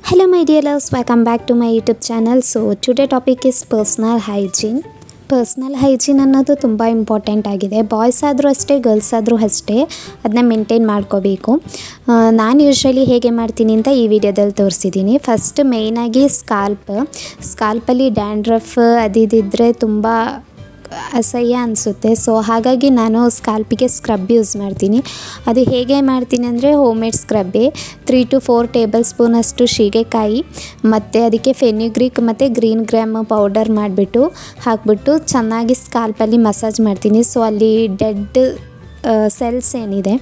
Hello my dear loves, welcome back to my YouTube channel. So today topic is personal hygiene. Personal hygiene ಅನ್ನೋದು ತುಂಬ important ಆಗಿದೆ. Boys ಆದರೂ ಅಷ್ಟೇ, girls ಆದರೂ ಅಷ್ಟೇ, ಅದನ್ನ ಮೇಂಟೈನ್ ಮಾಡ್ಕೋಬೇಕು. ನಾನು ಯೂಶ್ವಲಿ ಹೇಗೆ ಮಾಡ್ತೀನಿ ಅಂತ ಈ ವಿಡಿಯೋದಲ್ಲಿ ತೋರಿಸಿದ್ದೀನಿ. ಫಸ್ಟ್ ಮೇಯ್ನಾಗಿ ಸ್ಕಾಲ್ಪಲ್ಲಿ ಡ್ಯಾಂಡ್ರಫ್ ಅದಿದ್ದರೆ ತುಂಬ ಅಸಹ್ಯ ಅನಿಸುತ್ತೆ. ಸೊ ಹಾಗಾಗಿ ನಾನು ಸ್ಕಾಲ್ಪಿಗೆ ಸ್ಕ್ರಬ್ ಯೂಸ್ ಮಾಡ್ತೀನಿ. ಅದು ಹೇಗೆ ಮಾಡ್ತೀನಿ ಅಂದರೆ ಹೋಮ್ ಮೇಡ್ ಸ್ಕ್ರಬ್ಬೇ. 3 to 4 ಟೇಬಲ್ ಸ್ಪೂನಷ್ಟು ಶೀಗೆಕಾಯಿ ಮತ್ತು ಅದಕ್ಕೆ ಫೆನ್ಯುಗ್ರೀಕ್ ಮತ್ತು ಗ್ರೀನ್ ಗ್ರಾಮ್ ಪೌಡರ್ ಮಾಡಿಬಿಟ್ಟು ಹಾಕ್ಬಿಟ್ಟು ಚೆನ್ನಾಗಿ ಸ್ಕಾಲ್ಪಲ್ಲಿ ಮಸಾಜ್ ಮಾಡ್ತೀನಿ. ಸೊ ಅಲ್ಲಿ ಡೆಡ್ ಸೆಲ್ಸ್ ಏನಿದೆ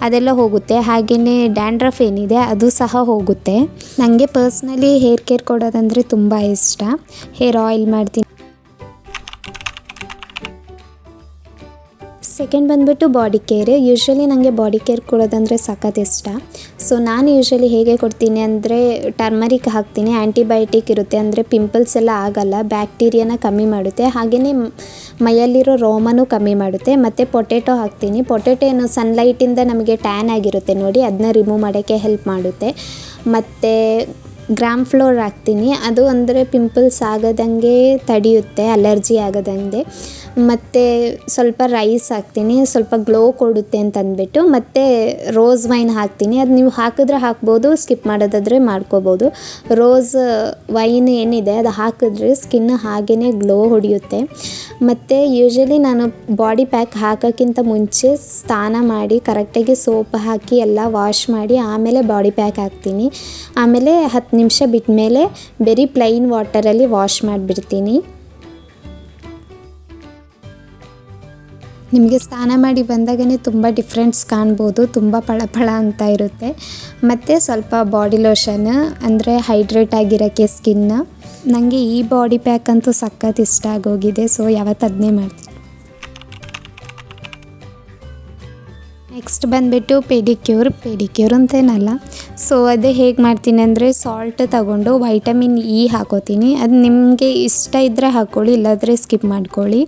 ಅದೆಲ್ಲ ಹೋಗುತ್ತೆ. ಹಾಗೆಯೇ ಡ್ಯಾಂಡ್ರಫ್ ಏನಿದೆ ಅದು ಸಹ ಹೋಗುತ್ತೆ. ನನಗೆ ಪರ್ಸ್ನಲಿ ಹೇರ್ ಕೇರ್ ಕೊಡೋದಂದರೆ ತುಂಬ ಇಷ್ಟ. ಹೇರ್ ಆಯಿಲ್ ಮಾಡ್ತೀನಿ. ಸೆಕೆಂಡ್ ಬಂದುಬಿಟ್ಟು ಬಾಡಿ ಕೇರ್. ಯೂಶ್ವಲಿ ನನಗೆ ಬಾಡಿ ಕೇರ್ ಕೊಡೋದಂದರೆ ಸಖತ್ ಇಷ್ಟ. ಸೊ ನಾನು ಯೂಶ್ವಲಿ ಹೇಗೆ ಕೊಡ್ತೀನಿ ಅಂದರೆ ಟರ್ಮರಿಕ್ ಹಾಕ್ತೀನಿ. ಆ್ಯಂಟಿಬಯೋಟಿಕ್ ಇರುತ್ತೆ, ಅಂದರೆ ಪಿಂಪಲ್ಸ್ ಎಲ್ಲ ಆಗಲ್ಲ, ಬ್ಯಾಕ್ಟೀರಿಯಾನ ಕಮ್ಮಿ ಮಾಡುತ್ತೆ, ಹಾಗೆಯೇ ಮೈಯಲ್ಲಿರೋ ರೋಮನೂ ಕಮ್ಮಿ ಮಾಡುತ್ತೆ. ಮತ್ತು ಪೊಟೆಟೊ ಹಾಕ್ತೀನಿ. ಪೊಟೆಟೊ ಏನು ಸನ್ಲೈಟಿಂದ ನಮಗೆ ಟ್ಯಾನ್ ಆಗಿರುತ್ತೆ ನೋಡಿ, ಅದನ್ನ ರಿಮೂವ್ ಮಾಡೋಕ್ಕೆ ಹೆಲ್ಪ್ ಮಾಡುತ್ತೆ. ಮತ್ತು ಗ್ರಾಮ್ ಫ್ಲೋರ್ ಹಾಕ್ತೀನಿ. ಅದು ಅಂದರೆ ಪಿಂಪಲ್ಸ್ ಆಗದಂಗೆ ತಡೆಯುತ್ತೆ, ಅಲರ್ಜಿ ಆಗದಂಗೆ. ಮತ್ತು ಸ್ವಲ್ಪ ರೈಸ್ ಹಾಕ್ತೀನಿ, ಸ್ವಲ್ಪ ಗ್ಲೋ ಕೊಡುತ್ತೆ ಅಂತ ಅಂದ್ಬಿಟ್ಟು. ಮತ್ತು ರೋಸ್ ವೈನ್ ಹಾಕ್ತೀನಿ. ಅದು ನೀವು ಹಾಕಿದ್ರೆ ಹಾಕ್ಬೋದು, ಸ್ಕಿಪ್ ಮಾಡೋದಾದರೆ ಮಾಡ್ಕೋಬೋದು. ರೋಸ್ ವೈನ್ ಏನಿದೆ ಅದು ಹಾಕಿದ್ರೆ ಸ್ಕಿನ್ ಹಾಗೇ ಗ್ಲೋ ಹೊಡೆಯುತ್ತೆ. ಮತ್ತು ಯೂಶ್ವಲಿ ನಾನು ಬಾಡಿ ಪ್ಯಾಕ್ ಹಾಕೋಕ್ಕಿಂತ ಮುಂಚೆ ಸ್ನಾನ ಮಾಡಿ ಕರೆಕ್ಟಾಗಿ ಸೋಪ್ ಹಾಕಿ ಎಲ್ಲ ವಾಶ್ ಮಾಡಿ ಆಮೇಲೆ ಬಾಡಿ ಪ್ಯಾಕ್ ಹಾಕ್ತೀನಿ. ಆಮೇಲೆ 10 ನಿಮಿಷ ಬಿಟ್ಟ ಮೇಲೆ ಬರೀ ಪ್ಲೈನ್ ವಾಟರಲ್ಲಿ ವಾಶ್ ಮಾಡಿಬಿಡ್ತೀನಿ. ನಿಮಗೆ ಸ್ನಾನ ಮಾಡಿ ಬಂದಾಗನೇ ತುಂಬ ಡಿಫ್ರೆನ್ಸ್ ಕಾಣ್ಬೋದು, ತುಂಬ ಫಳ ಅಂತ ಇರುತ್ತೆ. ಮತ್ತು ಸ್ವಲ್ಪ ಬಾಡಿ ಲೋಷನ್, ಅಂದರೆ ಹೈಡ್ರೇಟ್ ಆಗಿರೋಕ್ಕೆ ಸ್ಕಿನ್ನ. ನನಗೆ ಈ ಬಾಡಿ ಪ್ಯಾಕ್ ಅಂತೂ ಸಖತ್ ಇಷ್ಟ ಆಗೋಗಿದೆ. ಸೊ ಯಾವತ್ತು ಅದನ್ನೇ ಮಾಡ್ತೀನಿ. ನೆಕ್ಸ್ಟ್ ಬಂದುಬಿಟ್ಟು ಪೆಡಿಕ್ಯೂರ್ ಅಂತೇನಲ್ಲ. ಸೊ ಅದೇ ಹೇಗೆ ಮಾಡ್ತೀನಿ ಅಂದರೆ ಸಾಲ್ಟ್ ತಗೊಂಡು ವೈಟಮಿನ್ ಇ ಹಾಕೋತೀನಿ. ಅದು ನಿಮಗೆ ಇಷ್ಟ ಇದ್ದರೆ ಹಾಕ್ಕೊಳ್ಳಿ, ಇಲ್ಲಾಂದರೆ ಸ್ಕಿಪ್ ಮಾಡ್ಕೊಳ್ಳಿ.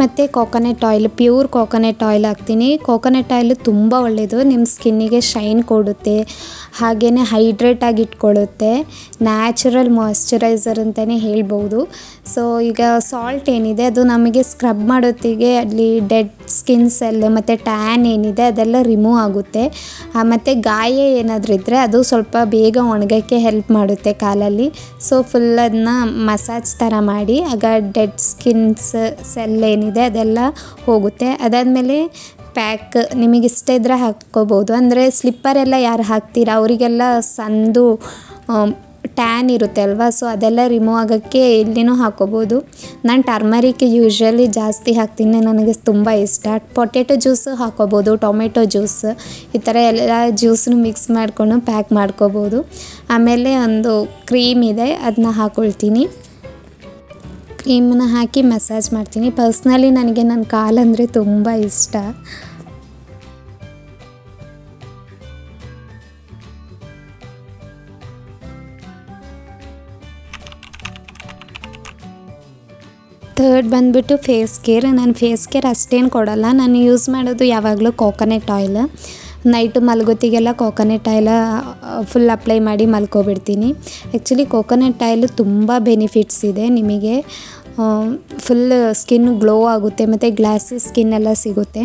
ಮತ್ತು coconut oil, pure coconut oil ಹಾಕ್ತೀನಿ. ಕೋಕೋನಟ್ ಆಯಿಲ್ ತುಂಬ ಒಳ್ಳೆಯದು, ನಿಮ್ಮ ಸ್ಕಿನ್ನಿಗೆ ಶೈನ್ ಕೊಡುತ್ತೆ, ಹಾಗೆಯೇ ಹೈಡ್ರೇಟ್ ಆಗಿ ಇಟ್ಕೊಳ್ಳುತ್ತೆ. ನ್ಯಾಚುರಲ್ ಮಾಯ್ಶ್ಚರೈಸರ್ ಅಂತಲೇ ಹೇಳ್ಬೋದು. ಸೊ ಈಗ ಸಾಲ್ಟ್ ಏನಿದೆ ಅದು ನಮಗೆ ಸ್ಕ್ರಬ್ ಮಾಡೋತ್ತಿಗೆ ಅಲ್ಲಿ ಡೆಡ್ ಸ್ಕಿನ್ ಸೆಲ್ ಮತ್ತು ಟ್ಯಾನ್ ಏನಿದೆ ಅದೆಲ್ಲ ರಿಮೂವ್ ಆಗುತ್ತೆ. ಮತ್ತು ಗಾಯ ಏನಾದರೂ ಇದ್ದರೆ ಅದು ಸ್ವಲ್ಪ ಬೇಗ ಒಣಗೋಕ್ಕೆ ಹೆಲ್ಪ್ ಮಾಡುತ್ತೆ ಕಾಲಲ್ಲಿ. ಸೊ ಫುಲ್ ಅದನ್ನ ಮಸಾಜ್ ಥರ ಮಾಡಿ ಆಗ ಡೆಡ್ ಸ್ಕಿನ್ಸ್ ಸೆಲ್ ಏನಿದೆ ಅದೆಲ್ಲ ಹೋಗುತ್ತೆ. ಅದಾದಮೇಲೆ ಪ್ಯಾಕ್ ನಿಮಗೆ ಇಷ್ಟ ಇದ್ದರೆ ಹಾಕ್ಕೋಬೋದು. ಅಂದರೆ ಸ್ಲಿಪ್ಪರೆಲ್ಲ ಯಾರು ಹಾಕ್ತೀರಾ ಅವರಿಗೆಲ್ಲ ಸಂದು ಟ್ಯಾನ್ ಇರುತ್ತೆ ಅಲ್ವಾ, ಸೊ ಅದೆಲ್ಲ ರಿಮೂವ್ ಆಗೋಕ್ಕೆ ಇಲ್ಲಿನೂ ಹಾಕ್ಕೋಬೋದು. ನಾನು ಟರ್ಮರಿಕ್ ಯೂಶ್ವಲಿ ಜಾಸ್ತಿ ಹಾಕ್ತೀನಿ, ನನಗೆ ತುಂಬ ಇಷ್ಟ. ಪೊಟೆಟೊ ಜ್ಯೂಸು ಹಾಕ್ಕೋಬೋದು, ಟೊಮೆಟೊ ಜ್ಯೂಸ್, ಈ ಥರ ಎಲ್ಲ ಜ್ಯೂಸನ್ನು ಮಿಕ್ಸ್ ಮಾಡಿಕೊಂಡು ಪ್ಯಾಕ್ ಮಾಡ್ಕೋಬೋದು. ಆಮೇಲೆ ಒಂದು ಕ್ರೀಮ್ ಇದೆ, ಅದನ್ನ ಹಾಕ್ಕೊಳ್ತೀನಿ. ಕ್ರೀಮನ್ನ ಹಾಕಿ ಮಸಾಜ್ ಮಾಡ್ತೀನಿ. ಪರ್ಸ್ನಲಿ ನನಗೆ ನನ್ನ ಕಾಲಂದರೆ ತುಂಬ ಇಷ್ಟ. ಥರ್ಡ್ ಬಂದುಬಿಟ್ಟು ಫೇಸ್ ಕೇರ್. ನಾನು ಫೇಸ್ ಕೇರ್ ಅಷ್ಟೇನು ಕೊಡೋಲ್ಲ. ನಾನು ಯೂಸ್ ಮಾಡೋದು ಯಾವಾಗಲೂ ಕೋಕೋನಟ್ ಆಯಿಲ್. ನೈಟು ಮಲಗೋತ್ತಿಗೆಲ್ಲ ಕೋಕೋನಟ್ ಆಯಿಲ ಫುಲ್ ಅಪ್ಲೈ ಮಾಡಿ ಮಲ್ಕೊಬಿಡ್ತೀನಿ. ಆ್ಯಕ್ಚುಲಿ ಕೋಕೋನಟ್ ಆಯಿಲ್ ತುಂಬ ಬೆನಿಫಿಟ್ಸ್ ಇದೆ ನಿಮಗೆ. ಫುಲ್ ಸ್ಕಿನ್ ಗ್ಲೋ ಆಗುತ್ತೆ ಮತ್ತು ಗ್ಲಾಸಿ ಸ್ಕಿನ್ ಎಲ್ಲ ಸಿಗುತ್ತೆ.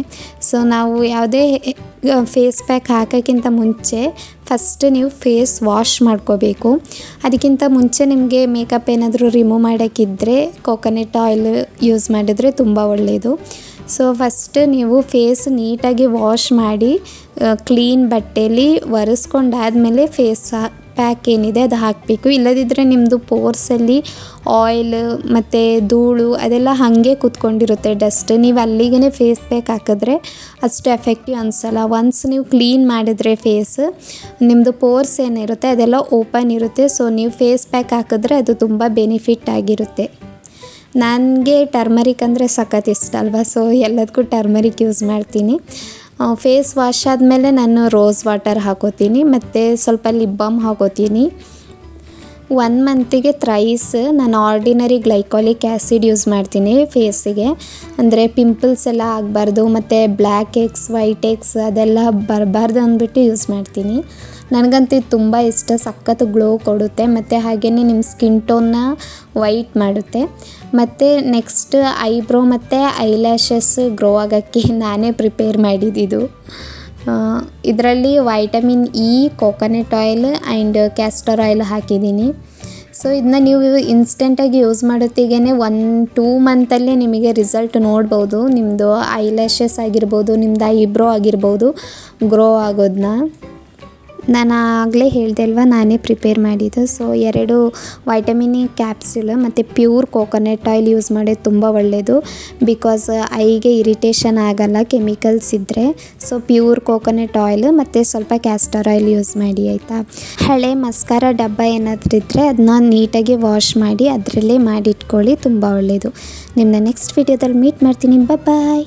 ಸೊ ನಾವು ಯಾವುದೇ ಫೇಸ್ ಪ್ಯಾಕ್ ಹಾಕೋಕ್ಕಿಂತ ಮುಂಚೆ ಫಸ್ಟ್ ನೀವು ಫೇಸ್ ವಾಶ್ ಮಾಡ್ಕೋಬೇಕು. ಅದಕ್ಕಿಂತ ಮುಂಚೆ ನಿಮಗೆ ಮೇಕಪ್ ಏನಾದರೂ ರಿಮೂವ್ ಮಾಡೋಕ್ಕಿದ್ದರೆ ಕೋಕೋನಟ್ ಆಯಿಲ್ ಯೂಸ್ ಮಾಡಿದರೆ ತುಂಬ ಒಳ್ಳೆಯದು. ಸೊ ಫಸ್ಟ್ ನೀವು ಫೇಸ್ ನೀಟಾಗಿ ವಾಶ್ ಮಾಡಿ ಕ್ಲೀನ್ ಬಟ್ಟೆಯಲ್ಲಿ ಒರೆಸ್ಕೊಂಡಾದಮೇಲೆ ಫೇಸ್ ಪ್ಯಾಕ್ ಏನಿದೆ ಅದು ಹಾಕಬೇಕು. ಇಲ್ಲದಿದ್ದರೆ ನಿಮ್ಮದು ಪೋರ್ಸಲ್ಲಿ ಆಯಿಲ್ ಮತ್ತು ಧೂಳು ಅದೆಲ್ಲ ಹಾಗೆ ಕೂತ್ಕೊಂಡಿರುತ್ತೆ, ಡಸ್ಟ್. ನೀವು ಅಲ್ಲಿಗೆ ಫೇಸ್ ಪ್ಯಾಕ್ ಹಾಕಿದ್ರೆ ಅಷ್ಟು ಎಫೆಕ್ಟಿವ್ ಅನಿಸಲ್ಲ. ಒನ್ಸ್ ನೀವು ಕ್ಲೀನ್ ಮಾಡಿದರೆ ಫೇಸ್, ನಿಮ್ಮದು ಪೋರ್ಸ್ ಏನಿರುತ್ತೆ ಅದೆಲ್ಲ ಓಪನ್ ಇರುತ್ತೆ. ಸೊ ನೀವು ಫೇಸ್ ಪ್ಯಾಕ್ ಹಾಕಿದ್ರೆ ಅದು ತುಂಬ ಬೆನಿಫಿಟ್ ಆಗಿರುತ್ತೆ. ನನಗೆ ಟರ್ಮರಿಕ್ ಅಂದರೆ ಸಖತ್ ಇಷ್ಟ ಅಲ್ವಾ, ಸೊ ಎಲ್ಲದಕ್ಕೂ ಟರ್ಮರಿಕ್ ಯೂಸ್ ಮಾಡ್ತೀನಿ. ಫೇಸ್ ವಾಶ್ ಆದಮೇಲೆ ನಾನು ರೋಸ್ ವಾಟರ್ ಹಾಕೋತೀನಿ ಮತ್ತು ಸ್ವಲ್ಪ ಲಿಪ್ ಬಾಮ್ ಹಾಕೋತೀನಿ. 1 ಮಂತಿಗೆ ಥ್ರೈಸ್ ನಾನು ಆರ್ಡಿನರಿ ಗ್ಲೈಕಾಲಿಕ್ ಆ್ಯಸಿಡ್ ಯೂಸ್ ಮಾಡ್ತೀನಿ ಫೇಸಿಗೆ. ಅಂದರೆ ಪಿಂಪಲ್ಸ್ ಎಲ್ಲ ಆಗಬಾರ್ದು ಮತ್ತು ಬ್ಲ್ಯಾಕ್ ಎಕ್ಸ್ ವೈಟ್ ಎಕ್ಸ್ ಅದೆಲ್ಲ ಬರಬಾರ್ದು ಅಂದ್ಬಿಟ್ಟು ಯೂಸ್ ಮಾಡ್ತೀನಿ. ನನಗಂತೂ ಇದು ತುಂಬ ಇಷ್ಟ, ಸಖತ್ತು ಗ್ಲೋ ಕೊಡುತ್ತೆ ಮತ್ತು ಹಾಗೆಯೇ ನಿಮ್ಮ ಸ್ಕಿನ್ ಟೋನ್ನ ವೈಟ್ ಮಾಡುತ್ತೆ. ಮತ್ತು ನೆಕ್ಸ್ಟ್ ಐಬ್ರೋ ಮತ್ತು ಐಲ್ಯಾಶಸ್ ಗ್ರೋ ಆಗೋಕ್ಕೆ ನಾನೇ ಪ್ರಿಪೇರ್ ಮಾಡಿದ್ದಿದ್ದು. ಇದರಲ್ಲಿ vitamin E, coconut oil and castor oil ಹಾಕಿದ್ದೀನಿ. ಸೊ ಇದನ್ನ ನೀವು ಇನ್ಸ್ಟೆಂಟಾಗಿ ಯೂಸ್ ಮಾಡೋತ್ತಿಗೆ 1-2 ಮಂತಲ್ಲೇ ನಿಮಗೆ ರಿಸಲ್ಟ್ ನೋಡ್ಬೋದು. ನಿಮ್ಮದು ಐಲ್ಯಾಶಸ್ ಆಗಿರ್ಬೋದು, ನಿಮ್ಮದು ಐಬ್ರೋ ಆಗಿರ್ಬೋದು ಗ್ರೋ ಆಗೋದನ್ನ. ನಾನು ಆಗಲೇ ಹೇಳಿದೆ ಅಲ್ವಾ, ನಾನೇ ಪ್ರಿಪೇರ್ ಮಾಡಿದ್ದು. ಸೊ 2 ವೈಟಮಿನ್ ಇ ಕ್ಯಾಪ್ಸ್ಯೂಲ್ ಮತ್ತು ಪ್ಯೂರ್ ಕೋಕೋನಟ್ ಆಯಿಲ್ ಯೂಸ್ ಮಾಡೋದು ತುಂಬ ಒಳ್ಳೆಯದು. ಬಿಕಾಸ್ ಐಗೆ ಇರಿಟೇಷನ್ ಆಗೋಲ್ಲ ಕೆಮಿಕಲ್ಸ್ ಇದ್ದರೆ. ಸೊ ಪ್ಯೂರ್ ಕೋಕೋನಟ್ ಆಯಿಲ್ ಮತ್ತು ಸ್ವಲ್ಪ ಕ್ಯಾಸ್ಟರ್ ಆಯಿಲ್ ಯೂಸ್ ಮಾಡಿ ಆಯಿತಾ. ಹಳೆ ಮಸ್ಕಾರ ಡಬ್ಬ ಏನಾದರೂ ಇದ್ದರೆ ಅದನ್ನ ನೀಟಾಗಿ ವಾಶ್ ಮಾಡಿ ಅದರಲ್ಲೇ ಮಾಡಿಟ್ಕೊಳ್ಳಿ, ತುಂಬ ಒಳ್ಳೆಯದು. ನಿಮ್ಮನ್ನ ನೆಕ್ಸ್ಟ್ ವಿಡಿಯೋದಲ್ಲಿ ಮೀಟ್ ಮಾಡ್ತೀನಿ. ಬಾಯ್.